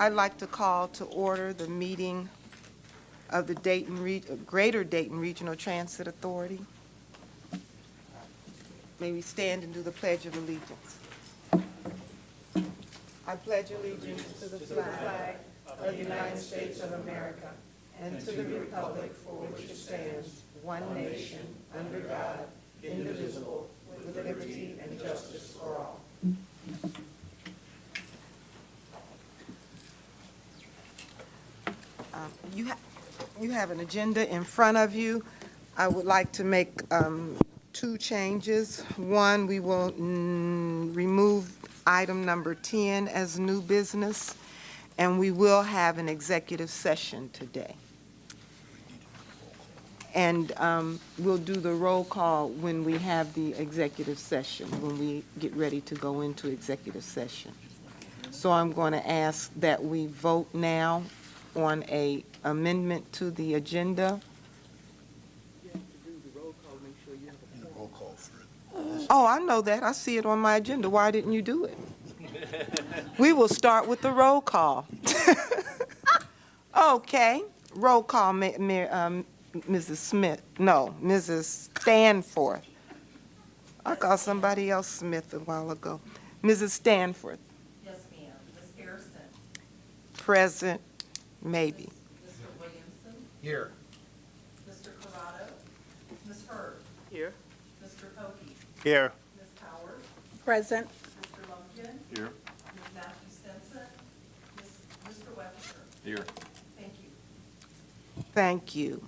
I'd like to call to order the meeting of the Greater Dayton Regional Transit Authority. May we stand and do the Pledge of Allegiance. I pledge allegiance to the flag of the United States of America and to the republic for which it stands, one nation, under God, indivisible, with liberty and justice for all. You have an agenda in front of you. I would like to make two changes. One, we will remove item number 10 as new business, and we will have an executive session today. And we'll do the roll call when we have the executive session, when we get ready to go into executive session. So I'm going to ask that we vote now on a amendment to the agenda. You have to do the roll call, make sure you have a Roll call for it. Oh, I know that. I see it on my agenda. Why didn't you do it? We will start with the roll call. Okay. Roll call, Mrs. Smith. No, Mrs. Stanforth. I called somebody else Smith a while ago. Mrs. Stanforth. Yes, ma'am. Ms. Harrison. Present, maybe. Mr. Williamson. Here. Mr. Corrado. Ms. Hurd. Here. Mr. Hokie. Here. Ms. Howard. Present. Mr. Lumpkin. Here. Ms. Matthew Stinson. Mr. Webster. Here. Thank you. Thank you.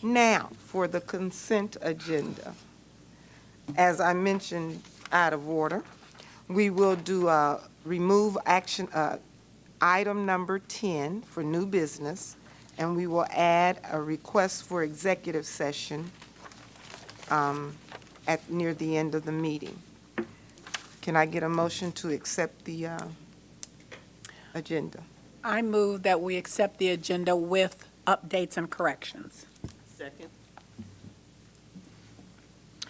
Now, for the consent agenda. As I mentioned, out of order, we will do remove action item number 10 for new business, and we will add a request for executive session near the end of the meeting. Can I get a motion to accept the agenda? I move that we accept the agenda with updates and corrections. Second.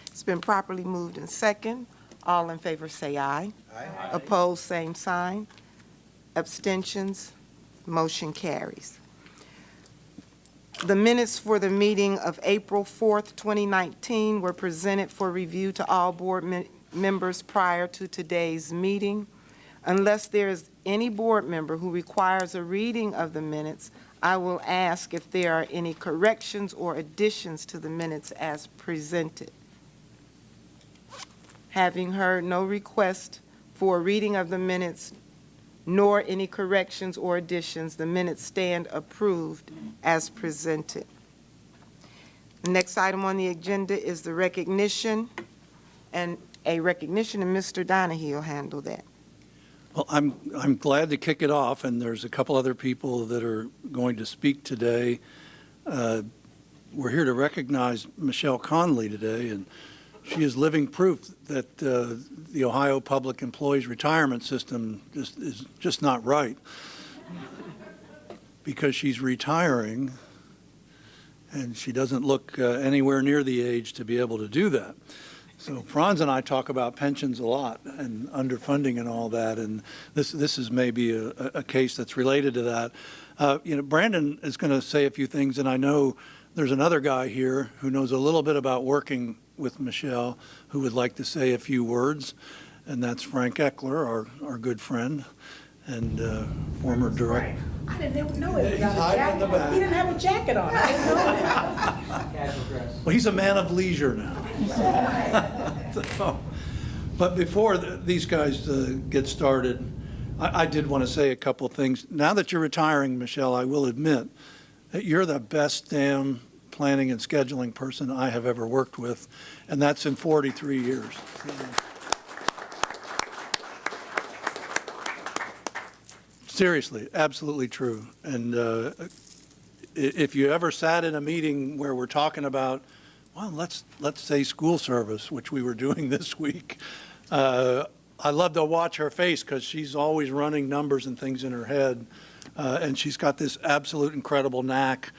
It's been properly moved and second. All in favor say aye. Aye. Opposed, same sign. Abstentions, motion carries. The minutes for the meeting of April 4th, 2019 were presented for review to all board members prior to today's meeting. Unless there is any board member who requires a reading of the minutes, I will ask if there are any corrections or additions to the minutes as presented. Having heard no request for a reading of the minutes nor any corrections or additions, the minutes stand approved as presented. The next item on the agenda is the recognition, and Mr. Donahue will handle that. Well, I'm glad to kick it off, and there's a couple other people that are going to speak today. We're here to recognize Michelle Conley today, and she is living proof that the Ohio Public Employees Retirement System is just not right, because she's retiring, and she doesn't look anywhere near the age to be able to do that. So Franz and I talk about pensions a lot and underfunding and all that, and this is maybe a case that's related to that. Brandon is going to say a few things, and I know there's another guy here who knows a little bit about working with Michelle who would like to say a few words, and that's Frank Eckler, our good friend and former director. I didn't know it. He's hiding in the back. He didn't have a jacket on. I didn't know that. Casual dress. Well, he's a man of leisure now. So, but before these guys get started, I did want to say a couple of things. Now that you're retiring, Michelle, I will admit that you're the best damn planning and scheduling person I have ever worked with, and that's in 43 years. Seriously, absolutely true. And if you ever sat in a meeting where we're talking about, well, let's say school service, which we were doing this week, I love to watch her face because she's always running numbers and things in her head, and she's got this absolute incredible knack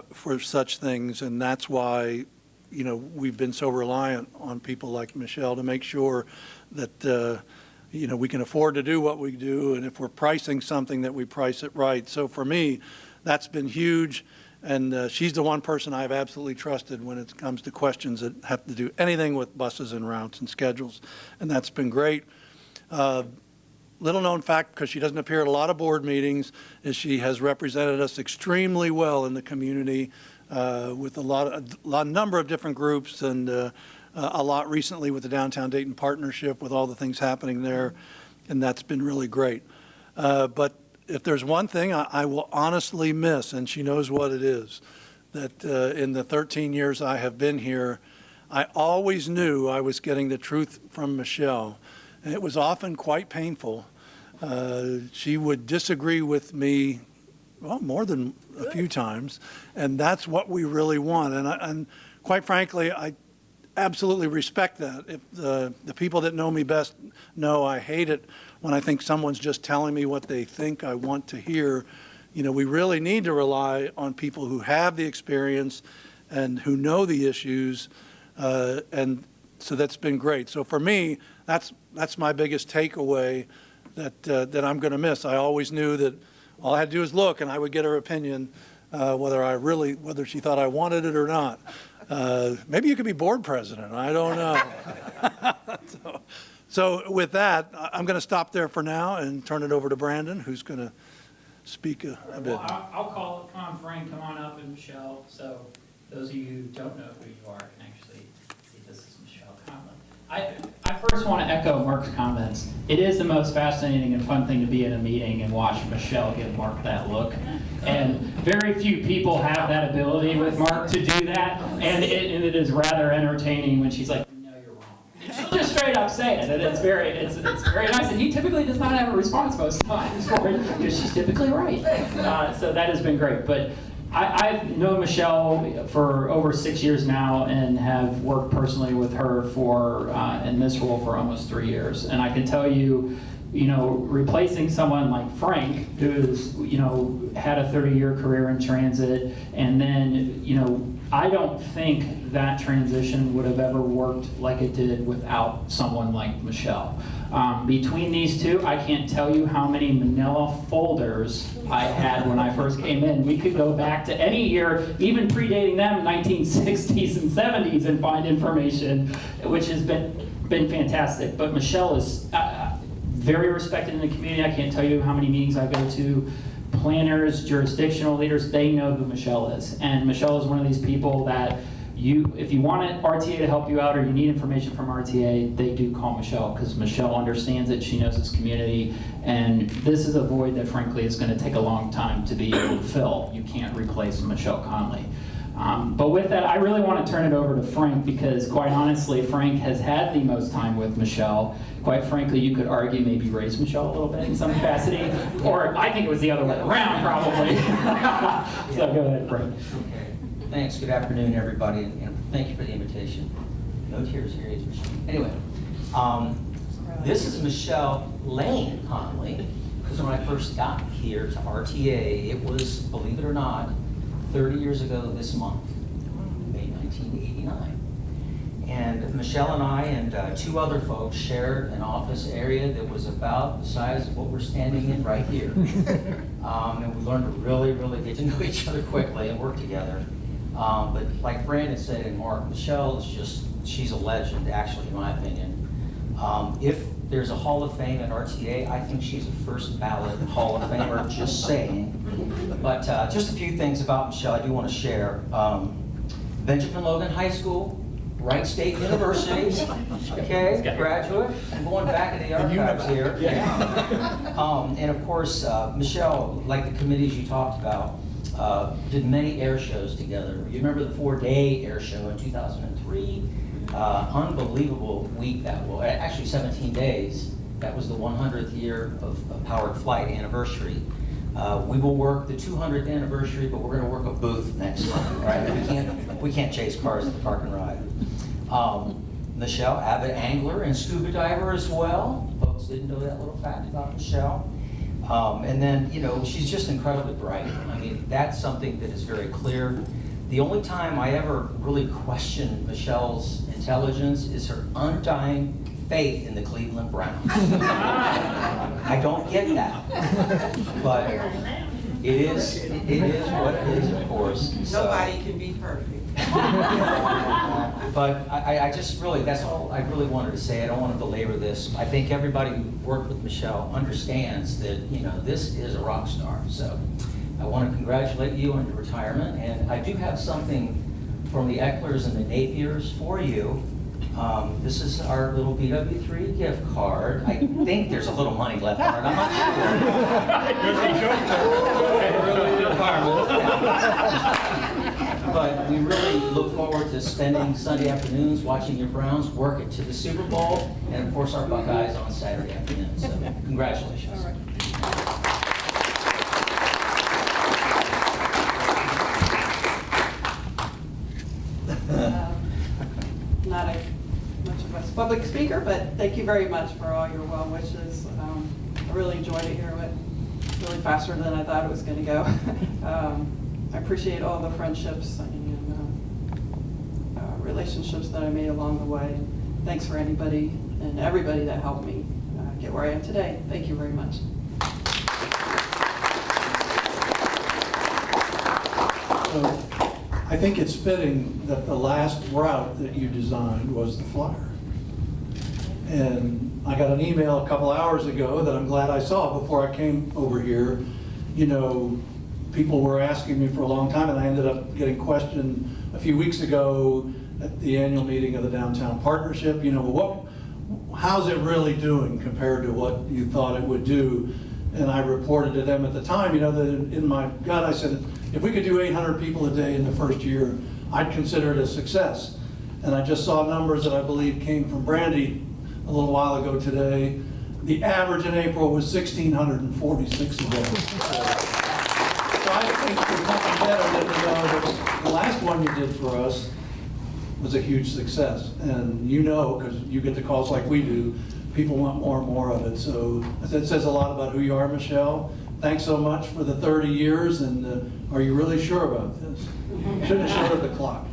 for such things, and that's why, we've been so reliant on people like Michelle to make sure that we can afford to do what we do, and if we're pricing something, that we price it right. So for me, that's been huge, and she's the one person I've absolutely trusted when it comes to questions that have to do anything with buses and routes and schedules, and that's been great. Little known fact, because she doesn't appear at a lot of board meetings, is she has represented us extremely well in the community with a number of different groups, and a lot recently with the Downtown Dayton Partnership, with all the things happening there, and that's been really great. But if there's one thing I will honestly miss, and she knows what it is, that in the 13 years I have been here, I always knew I was getting the truth from Michelle. And it was often quite painful. She would disagree with me, well, more than a few times, and that's what we really want. And quite frankly, I absolutely respect that. If the people that know me best know I hate it when I think someone's just telling me what they think I want to hear. We really need to rely on people who have the experience and who know the issues, and so that's been great. So for me, that's my biggest takeaway that I'm going to miss. I always knew that all I had to do was look, and I would get her opinion, whether she thought I wanted it or not. Maybe you could be board president. I don't know. So with that, I'm going to stop there for now and turn it over to Brandon, who's going to speak a bit. Well, I'll call it. Come on, Frank, come on up, and Michelle. So those of you who don't know who you are can actually see this is Michelle Conlon. I first want to echo Mark's comments. It is the most fascinating and fun thing to be in a meeting and watch Michelle give Mark that look. And very few people have that ability with Mark to do that. And it is rather entertaining when she's like, no, you're wrong. And she'll just straight up say it. And it's very nice. And he typically does not have a response most times for it because she's typically right. So that has been great. But I've known Michelle for over 6 years now and have worked personally with her in this role for almost 3 years. And I can tell you, replacing someone like Frank, who's, had a 30-year career in transit, and then, I don't think that transition would have ever worked like it did without someone like Michelle. Between these two, I can't tell you how many manila folders I had when I first came in. We could go back to any year, even predating them, 1960s and 70s, and find information, which has been fantastic. But Michelle is very respected in the community. I can't tell you how many meetings I go to. Planners, jurisdictional leaders, they know who Michelle is. And Michelle is one of these people that if you want RTA to help you out or you need information from RTA, they do call Michelle because Michelle understands it, she knows this community, and this is a void that frankly is going to take a long time to be able to fill. You can't replace Michelle Conley. But with that, I really want to turn it over to Frank because quite honestly, Frank has had the most time with Michelle. Quite frankly, you could argue maybe raise Michelle a little bit in some capacity, or I think it was the other way around probably. So go ahead, Frank. Okay. Thanks. Good afternoon, everybody, and thank you for the invitation. No tears here either. Anyway, this is Michelle Lane Conley, because when I first got here to RTA, it was, believe it or not, 30 years ago this month, May 1989. And Michelle and I and 2 other folks shared an office area that was about the size of what we're standing in right here. And we learned to really, really get to know each other quickly and work together. But like Brandon said and Mark, Michelle is she's a legend, actually, in my opinion. If there's a Hall of Fame at RTA, I think she's a first ballot Hall of Famer, just saying. But just a few things about Michelle I do want to share. Benjamin Logan High School, Wright State University, okay, graduate. I'm going back in the archives here. And of course, Michelle, like the committees you talked about, did many air shows together. You remember the 4-day air show in 2003? Unbelievable week that was, actually 17 days. That was the 100th year of Powered Flight anniversary. We will work the 200th anniversary, but we're going to work a booth next time, right? We can't chase cars at the park and ride. Michelle, avid angler and scuba diver as well. Folks didn't know that little fact about Michelle. And then, she's just incredibly bright. I mean, that's something that is very clear. The only time I ever really question Michelle's intelligence is her undying faith in the Cleveland Browns. I don't get that. But it is what it is, of course. So- Nobody can be perfect. But I just really, that's all I really wanted to say. I don't want to belabor this. I think everybody who worked with Michelle understands that, you know, this is a rock star. So I want to congratulate you on your retirement. And I do have something from the Ecklers and the Napiers for you. This is our little BW3 gift card. I think there's a little money left on it. I'm not sure. But we really look forward to spending Sunday afternoons watching your Browns work it to the Super Bowl, and of course our Buckeyes on Saturday afternoons. So congratulations. All right. Not much of a public speaker, but thank you very much for all your well wishes. I really enjoyed it here. It went really faster than I thought it was going to go. I appreciate all the friendships and relationships that I made along the way. Thanks for anybody and everybody that helped me get where I am today. Thank you very much. So I think it's fitting that the last route that you designed was the flyer. And I got an email a couple hours ago that I'm glad I saw before I came over here. You know, people were asking me for a long time, and I ended up getting questioned a few weeks ago at the annual meeting of the Downtown Partnership. You know, how's it really doing compared to what you thought it would do? And I reported to them at the time, you know, that in my gut, I said, if we could do 800 people a day in the first year, I'd consider it a success. And I just saw numbers that I believe came from Brandy a little while ago today. The average in April was 1,646 a day. So I think there's nothing better than to know that the last one you did for us was a huge success. And you know, because you get the calls like we do, people want more and more of it. So it says a lot about who you are, Michelle. Thanks so much for the 30 years, and are you really sure about this? Shouldn't have showed the clock.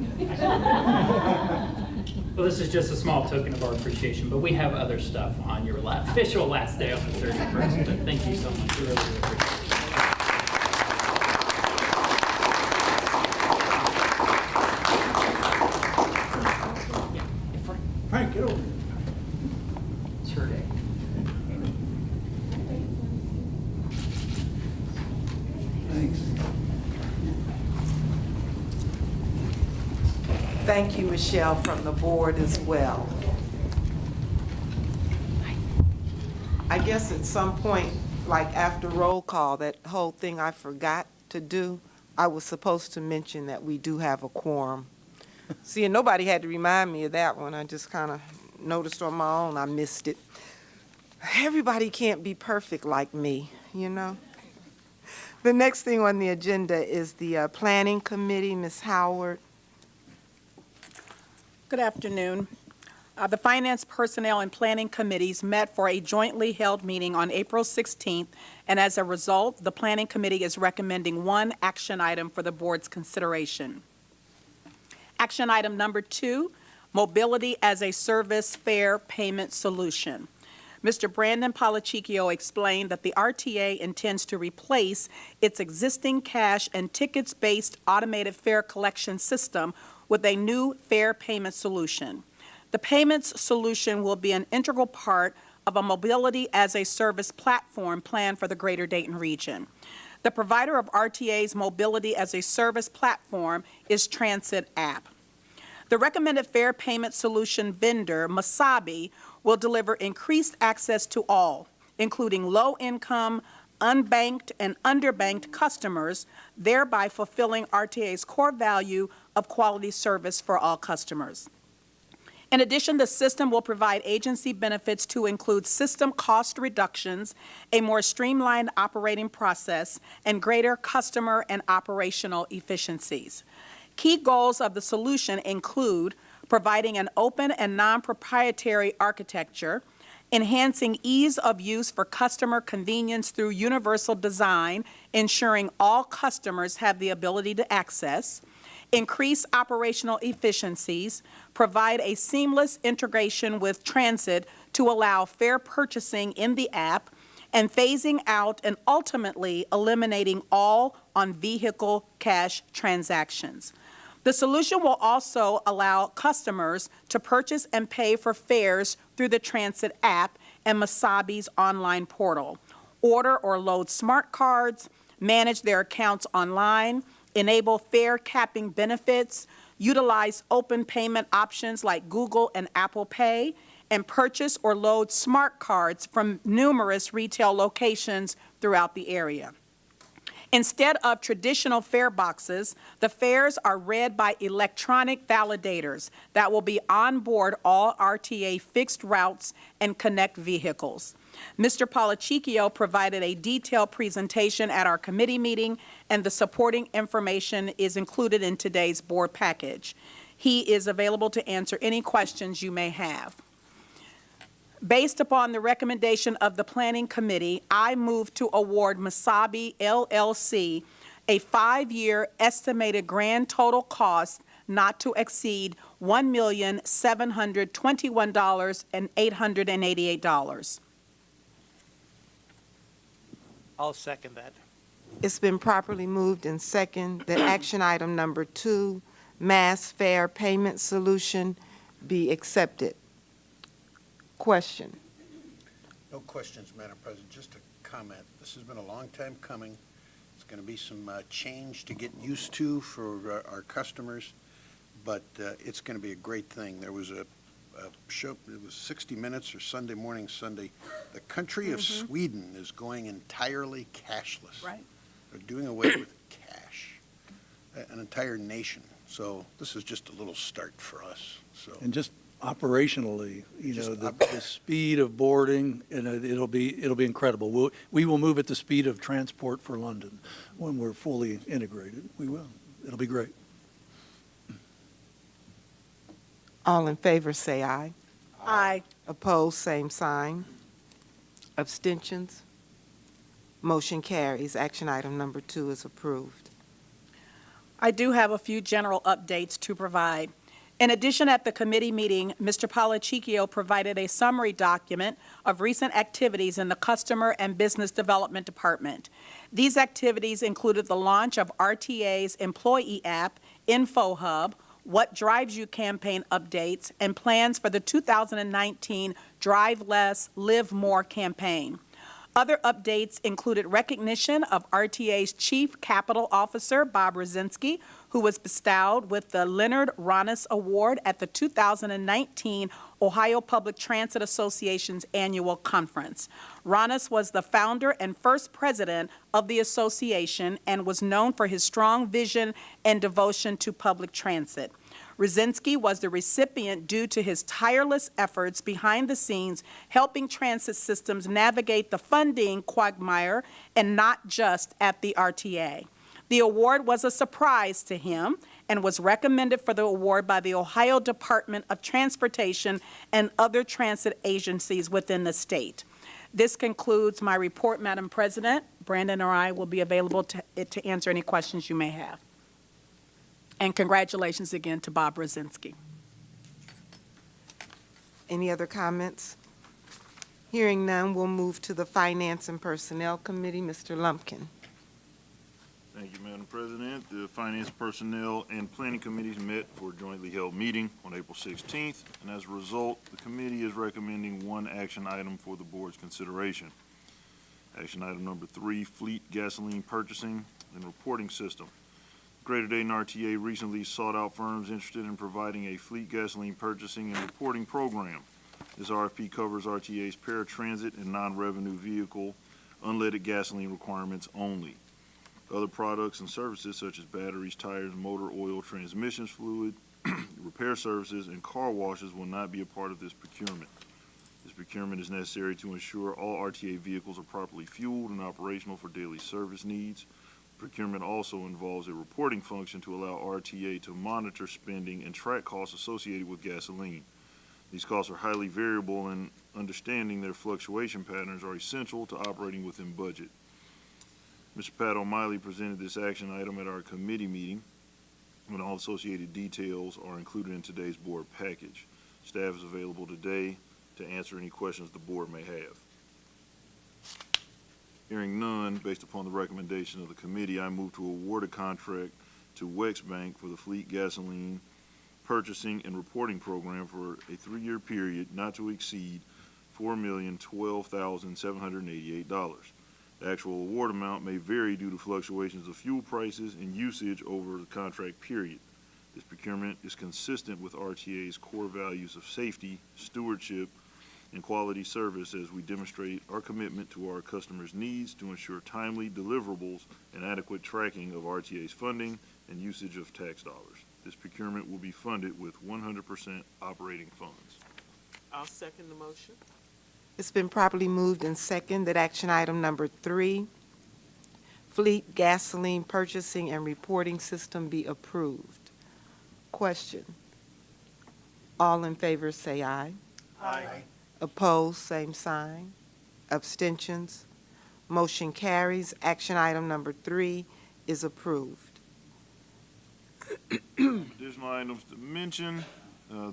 Well, this is just a small token of our appreciation, but we have other stuff on your official last day on the 31st. But thank you so much. We really appreciate it. Frank, get over here. It's her day. Thanks. Thank you, Michelle, from the board as well. I guess at some point, like after roll call, that whole thing I forgot to do, I was supposed to mention that we do have a quorum. See, and nobody had to remind me of that one. I just kind of noticed on my own I missed it. Everybody can't be perfect like me, you know? The next thing on the agenda is the Planning Committee. Ms. Howard. Good afternoon. The Finance, Personnel, and Planning Committees met for a jointly held meeting on April 16th, and as a result, the Planning Committee is recommending one action item for the board's consideration. Action item number 2, Mobility as a Service Fare Payment Solution. Mr. Brandon Polachicchio explained that the RTA intends to replace its existing cash and tickets-based automated fare collection system with a new fare payment solution. The payments solution will be an integral part of a mobility as a service platform plan for the Greater Dayton region. The provider of RTA's mobility as a service platform is Transit App. The recommended fare payment solution vendor, Masabi, will deliver increased access to all, including low-income, unbanked, and underbanked customers, thereby fulfilling RTA's core value of quality service for all customers. In addition, the system will provide agency benefits to include system cost reductions, a more streamlined operating process, and greater customer and operational efficiencies. Key goals of the solution include providing an open and non-proprietary architecture, enhancing ease of use for customer convenience through universal design, ensuring all customers have the ability to access, increase operational efficiencies, provide a seamless integration with transit to allow fair purchasing in the app, and phasing out and ultimately eliminating all on-vehicle cash transactions. The solution will also allow customers to purchase and pay for fares through the transit app and Masabi's online portal, order or load smart cards, manage their accounts online, enable fare capping benefits, utilize open payment options like Google and Apple Pay, and purchase or load smart cards from numerous retail locations throughout the area. Instead of traditional fare boxes, the fares are read by electronic validators that will be on board all RTA fixed routes and connect vehicles. Mr. Polachicchio provided a detailed presentation at our committee meeting, and the supporting information is included in today's board package. He is available to answer any questions you may have. Based upon the recommendation of the Planning Committee, I move to award Masabi LLC a 5-year estimated grand total cost not to exceed $1,721,888. I'll second that. It's been properly moved and second that action item number 2, mass fare payment solution, be accepted. Question. No questions, Madam President, just a comment. This has been a long time coming. It's going to be some change to get used to for our customers, but it's going to be a great thing. There was a show, it was 60 Minutes or Sunday Morning Sunday. The country of Sweden is going entirely cashless. Right. They're doing away with cash, an entire nation. So this is just a little start for us. So. And just operationally, Just the speed of boarding, and it'll be incredible. We will move at the speed of transport for London when we're fully integrated. We will. It'll be great. All in favor say aye. Aye. Opposed, same sign. Abstentions? Motion carries. Action item number 2 is approved. I do have a few general updates to provide. In addition, at the committee meeting, Mr. Polachicchio provided a summary document of recent activities in the Customer and Business Development Department. These activities included the launch of RTA's employee app, InfoHub, What Drives You campaign updates, and plans for the 2019 Drive Less, Live More campaign. Other updates included recognition of RTA's Chief Capital Officer, Bob Rosinski, who was bestowed with the Leonard Ronis Award at the 2019 Ohio Public Transit Association's annual conference. Ronis was the founder and first president of the association and was known for his strong vision and devotion to public transit. Rosinski was the recipient due to his tireless efforts behind the scenes, helping transit systems navigate the funding quagmire, and not just at the RTA. The award was a surprise to him and was recommended for the award by the Ohio Department of Transportation and other transit agencies within the state. This concludes my report, Madam President. Brandon or I will be available to answer any questions you may have. And congratulations again to Bob Rosinski. Any other comments? Hearing none, we'll move to the Finance and Personnel Committee. Mr. Lumpkin. Thank you, Madam President. The Finance, Personnel, and Planning Committees met for a jointly held meeting on April 16th, and as a result, the committee is recommending one action item for the board's consideration. Action item number 3, Fleet Gasoline Purchasing and Reporting System. Greater Dayton RTA recently sought out firms interested in providing a fleet gasoline purchasing and reporting program. This RFP covers RTA's paratransit and non-revenue vehicle unleaded gasoline requirements only. Other products and services such as batteries, tires, motor oil, transmissions fluid, repair services, and car washes will not be a part of this procurement. This procurement is necessary to ensure all RTA vehicles are properly fueled and operational for daily service needs. Procurement also involves a reporting function to allow RTA to monitor spending and track costs associated with gasoline. These costs are highly variable, and understanding their fluctuation patterns are essential to operating within budget. Mr. Pat O'Malley presented this action item at our committee meeting. and all associated details are included in today's board package. Staff is available today to answer any questions the board may have. Hearing none, based upon the recommendation of the committee, I move to award a contract to Wex Bank for the fleet gasoline purchasing and reporting program for a 3-year period not to exceed $4,012,788. The actual award amount may vary due to fluctuations of fuel prices and usage over the contract period. This procurement is consistent with RTA's core values of safety, stewardship, and quality service as we demonstrate our commitment to our customers' needs to ensure timely deliverables and adequate tracking of RTA's funding and usage of tax dollars. This procurement will be funded with 100% operating funds. I'll second the motion. It's been properly moved and second that action item number 3, fleet gasoline purchasing and reporting system, be approved. Question. All in favor say aye. Aye. Opposed, same sign. Abstentions. Motion carries. Action item number 3 is approved. Additional items to mention,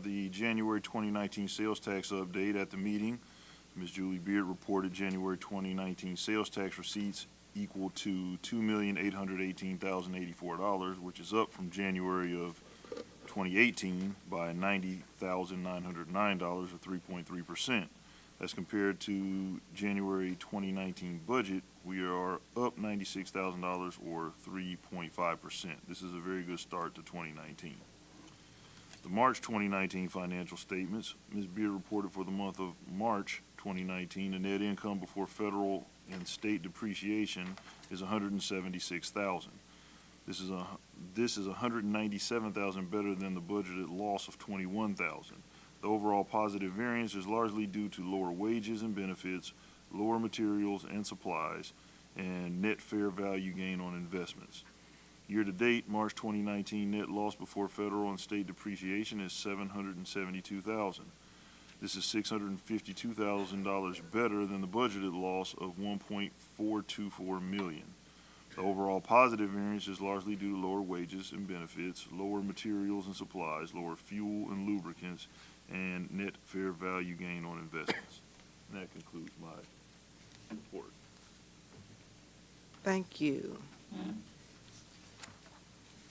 the January 2019 sales tax update at the meeting. Ms. Julie Beard reported January 2019 sales tax receipts equal to $2,818,084, which is up from January of 2018 by $90,909, or 3.3%. As compared to January 2019 budget, we are up $96,000 or 3.5%. This is a very good start to 2019. The March 2019 financial statements, Ms. Beard reported for the month of March 2019, the net income before federal and state depreciation is $176,000. This is $197,000 better than the budgeted loss of $21,000. The overall positive variance is largely due to lower wages and benefits, lower materials and supplies, and net fair value gain on investments. Year-to-date, March 2019 net loss before federal and state depreciation is $772,000. This is $652,000 better than the budgeted loss of $1.424 million. The overall positive variance is largely due to lower wages and benefits, lower materials and supplies, lower fuel and lubricants, and net fair value gain on investments. And that concludes my report. Thank you.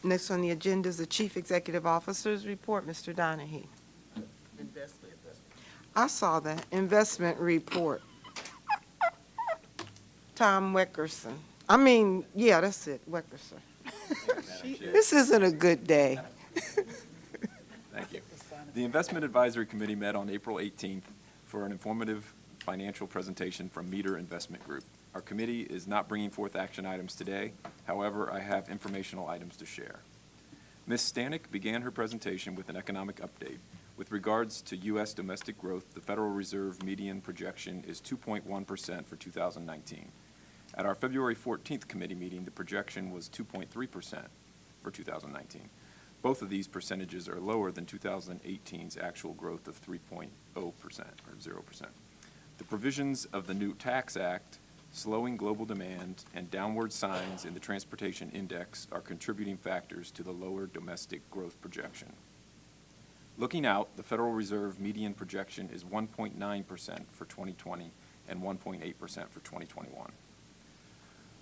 Next on the agenda is the Chief Executive Officer's report. Mr. Donahue. Investment. I saw that. Investment report. Tom Weckerson. Yeah, that's it, Weckerson. This isn't a good day. Thank you. The Investment Advisory Committee met on April 18th for an informative financial presentation from Meter Investment Group. Our committee is not bringing forth action items today. However, I have informational items to share. Ms. Stanek began her presentation with an economic update. With regards to U.S. domestic growth, the Federal Reserve median projection is 2.1% for 2019. At our February 14th committee meeting, the projection was 2.3% for 2019. Both of these percentages are lower than 2018's actual growth of 3.0% or 0%. The provisions of the new Tax Act, slowing global demand, and downward signs in the transportation index are contributing factors to the lower domestic growth projection. Looking out, the Federal Reserve median projection is 1.9% for 2020 and 1.8% for 2021.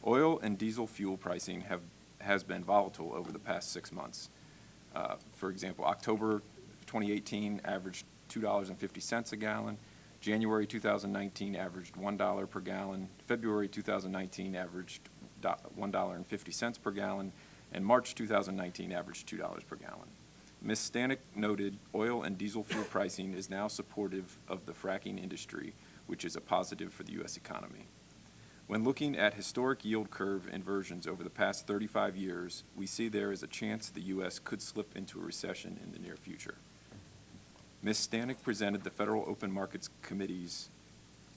Oil and diesel fuel pricing has been volatile over the past 6 months. For example, October 2018 averaged $2.50 a gallon. January 2019 averaged $1 per gallon. February 2019 averaged $1.50 per gallon. And March 2019 averaged $2 per gallon. Ms. Stanek noted oil and diesel fuel pricing is now supportive of the fracking industry, which is a positive for the U.S. economy. When looking at historic yield curve inversions over the past 35 years, we see there is a chance the U.S. could slip into a recession in the near future. Ms. Stanek presented the Federal Open Markets Committee's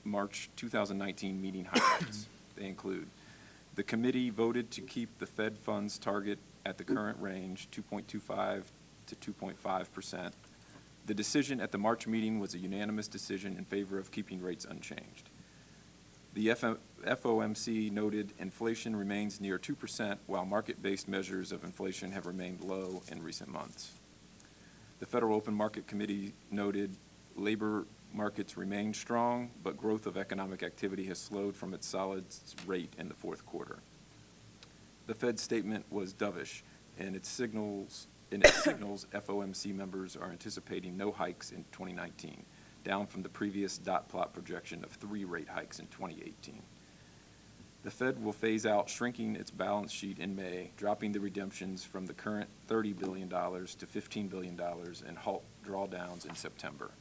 March 2019 meeting highlights. They include: the committee voted to keep the Fed funds target at the current range, 2.25 to 2.5%. The decision at the March meeting was a unanimous decision in favor of keeping rates unchanged. The FOMC noted inflation remains near 2%, while market-based measures of inflation have remained low in recent months. The Federal Open Market Committee noted labor markets remain strong, but growth of economic activity has slowed from its solid rate in the fourth quarter. The Fed's statement was dovish, and its signals FOMC members are anticipating no hikes in 2019, down from the previous dot plot projection of 3 rate hikes in 2018. The Fed will phase out shrinking its balance sheet in May, dropping the redemptions from the current $30 billion to $15 billion and halt drawdowns in September.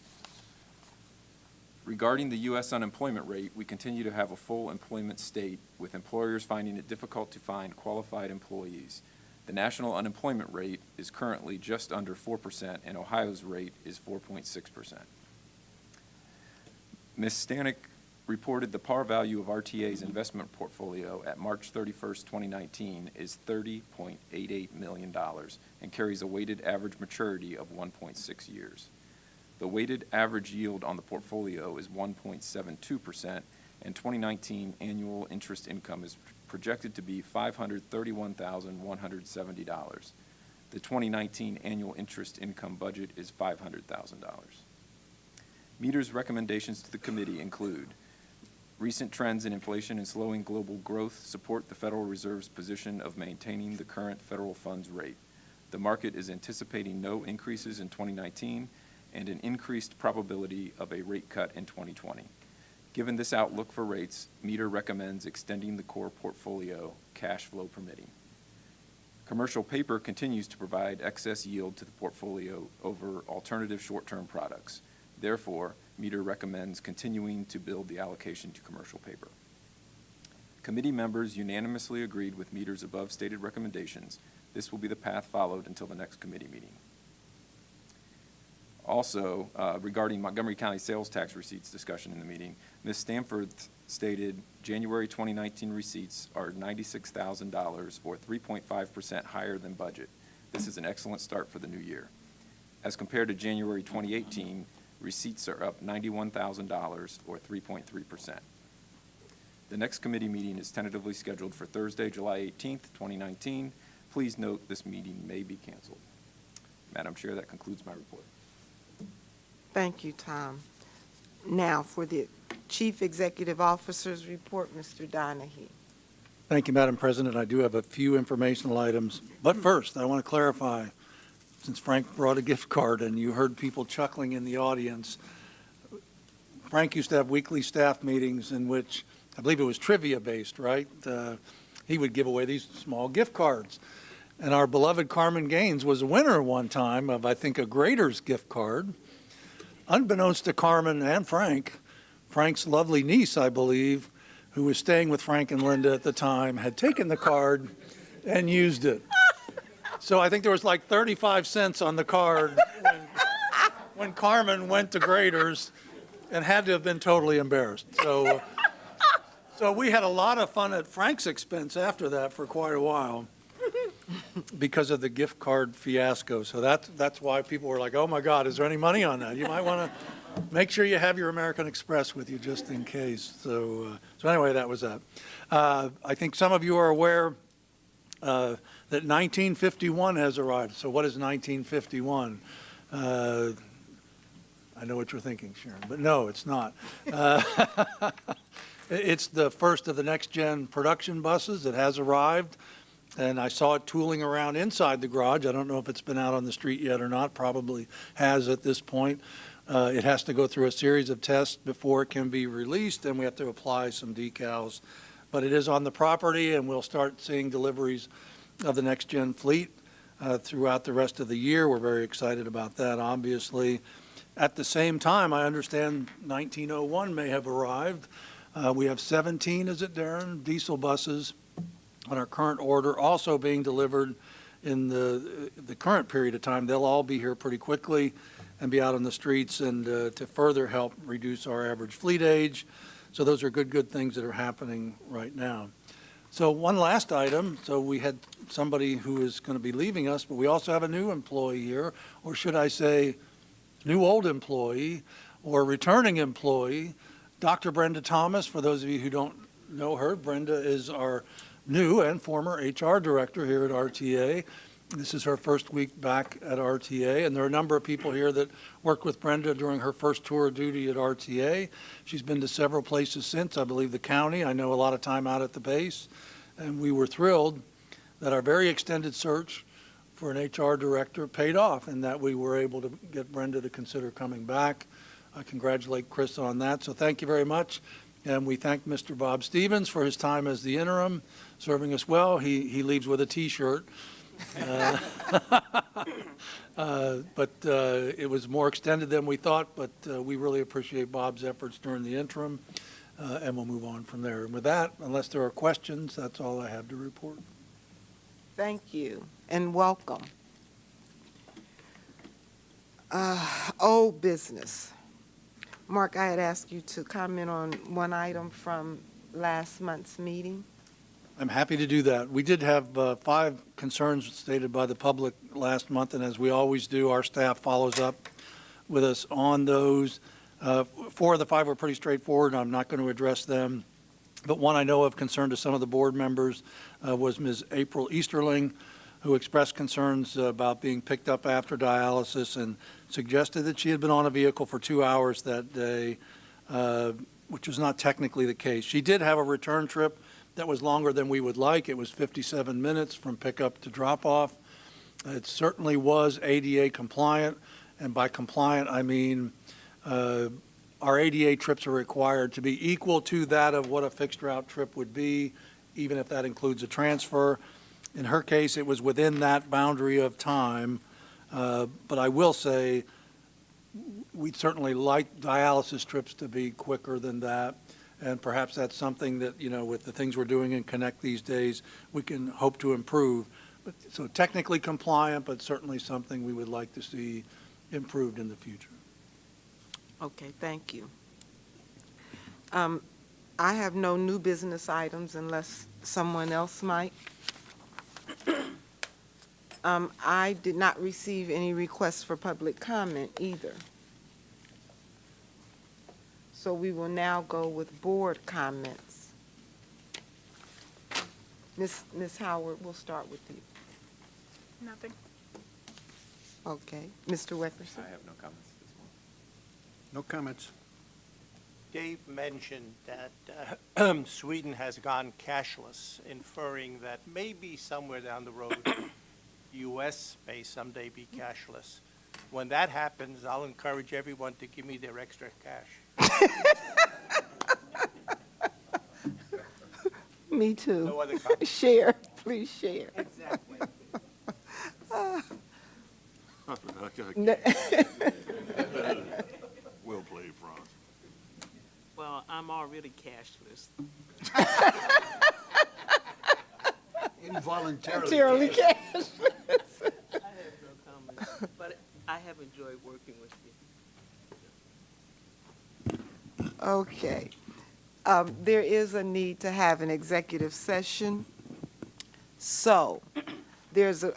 Regarding the U.S. unemployment rate, we continue to have a full employment state, with employers finding it difficult to find qualified employees. The national unemployment rate is currently just under 4%, and Ohio's rate is 4.6%. Ms. Stanek reported the par value of RTA's investment portfolio at March 31st, 2019 is $30.88 million and carries a weighted average maturity of 1.6 years. The weighted average yield on the portfolio is 1.72%, and 2019 annual interest income is projected to be $531,170. The 2019 annual interest income budget is $500,000. Meter's recommendations to the committee include: recent trends in inflation and slowing global growth support the Federal Reserve's position of maintaining the current federal funds rate. The market is anticipating no increases in 2019 and an increased probability of a rate cut in 2020. Given this outlook for rates, Meter recommends extending the core portfolio, cash flow permitting. Commercial paper continues to provide excess yield to the portfolio over alternative short-term products. Therefore, Meter recommends continuing to build the allocation to commercial paper. Committee members unanimously agreed with Meter's above stated recommendations. This will be the path followed until the next committee meeting. Also, regarding Montgomery County sales tax receipts discussion in the meeting, Ms. Stanford stated January 2019 receipts are $96,000, or 3.5% higher than budget. This is an excellent start for the new year. As compared to January 2018, receipts are up $91,000, or 3.3%. The next committee meeting is tentatively scheduled for Thursday, July 18th, 2019. Please note this meeting may be canceled. Madam Chair, that concludes my report. Thank you, Tom. Now, for the Chief Executive Officer's report, Mr. Donahue. Thank you, Madam President. I do have a few informational items. But first, I want to clarify, since Frank brought a gift card and you heard people chuckling in the audience, Frank used to have weekly staff meetings in which, I believe it was trivia-based, right? He would give away these small gift cards. And our beloved Carmen Gaines was a winner one time of, I think, a Grader's gift card. Unbeknownst to Carmen and Frank, Frank's lovely niece, I believe, who was staying with Frank and Linda at the time, had taken the card and used it. So I think there was like 35 cents on the card when Carmen went to Grader's and had to have been totally embarrassed. So we had a lot of fun at Frank's expense after that for quite a while because of the gift card fiasco. So that's why people were like, oh my God, is there any money on that? You might want to make sure you have your American Express with you just in case. So anyway, that was that. I think some of you are aware that 1951 has arrived. So what is 1951? I know what you're thinking, Sharon, but no, it's not. It's the first of the next-gen production buses. It has arrived, and I saw it tooling around inside the garage. I don't know if it's been out on the street yet or not. Probably has at this point. It has to go through a series of tests before it can be released, and we have to apply some decals. But it is on the property, and we'll start seeing deliveries of the next-gen fleet throughout the rest of the year. We're very excited about that, obviously. At the same time, I understand 1901 may have arrived. We have 17, is it, Darren, diesel buses on our current order, also being delivered in the current period of time. They'll all be here pretty quickly and be out on the streets and to further help reduce our average fleet age. So those are good things that are happening right now. So one last item. So we had somebody who is going to be leaving us, but we also have a new employee here, or should I say new old employee or returning employee, Dr. Brenda Thomas. For those of you who don't know her, Brenda is our new and former HR director here at RTA. This is her first week back at RTA, and there are a number of people here that worked with Brenda during her first tour of duty at RTA. She's been to several places since, I believe the county. I know a lot of time out at the base, and we were thrilled that our very extended search for an HR director paid off and that we were able to get Brenda to consider coming back. I congratulate Chris on that, so thank you very much. And we thank Mr. Bob Stevens for his time as the interim, serving us well. He leaves with a T-shirt. But it was more extended than we thought, but we really appreciate Bob's efforts during the interim, and we'll move on from there. And with that, unless there are questions, that's all I have to report. Thank you, and welcome. Old business. Mark, I had asked you to comment on one item from last month's meeting. I'm happy to do that. We did have 5 concerns stated by the public last month, and as we always do, our staff follows up with us on those. 4 of the 5 were pretty straightforward, and I'm not going to address them. But one I know of concern to some of the board members was Ms. April Easterling, who expressed concerns about being picked up after dialysis and suggested that she had been on a vehicle for 2 hours that day, which was not technically the case. She did have a return trip that was longer than we would like. It was 57 minutes from pickup to drop-off. It certainly was ADA compliant, and by compliant, I mean our ADA trips are required to be equal to that of what a fixed route trip would be, even if that includes a transfer. In her case, it was within that boundary of time, but I will say we'd certainly like dialysis trips to be quicker than that. And perhaps that's something that, you know, with the things we're doing in Connect these days, we can hope to improve. But, so technically compliant, but certainly something we would like to see improved in the future. Okay, thank you. I have no new business items unless someone else might. I did not receive any requests for public comment either. So we will now go with board comments. Ms. Howard, we'll start with you. Nothing. Okay. Mr. Weckerson? I have no comments this morning. No comments. Dave mentioned that Sweden has gone cashless, inferring that maybe somewhere down the road, U.S. may someday be cashless. When that happens, I'll encourage everyone to give me their extra cash. Me too. No other comments. Share, please share. Exactly. Well played, Franz. Well, I'm already cashless. Involuntarily. Voluntarily cash. I have no comments, but I have enjoyed working with you. Okay. There is a need to have an executive session. So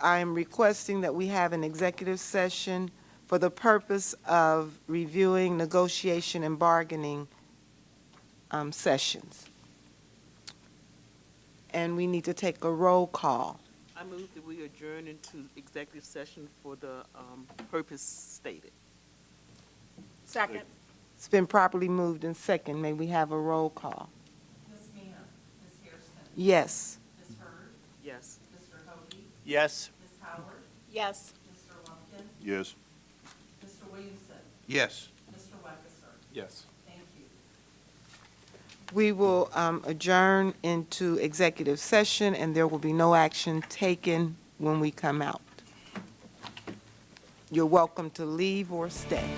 I am requesting that we have an executive session for the purpose of reviewing negotiation and bargaining sessions. And we need to take a roll call. I move that we adjourn into executive session for the purpose stated. Second. It's been properly moved and second. May we have a roll call? Ms. Mina, Ms. Hairston, Yes. Ms. Hurd, Yes. Mr. Hoagie, Yes. Ms. Howard, Yes. Mr. Lumpkin, Yes. Mr. Williamson, Yes. Mr. Weckerson. Yes. Thank you. We will adjourn into executive session, and there will be no action taken when we come out. You're welcome to leave or stay.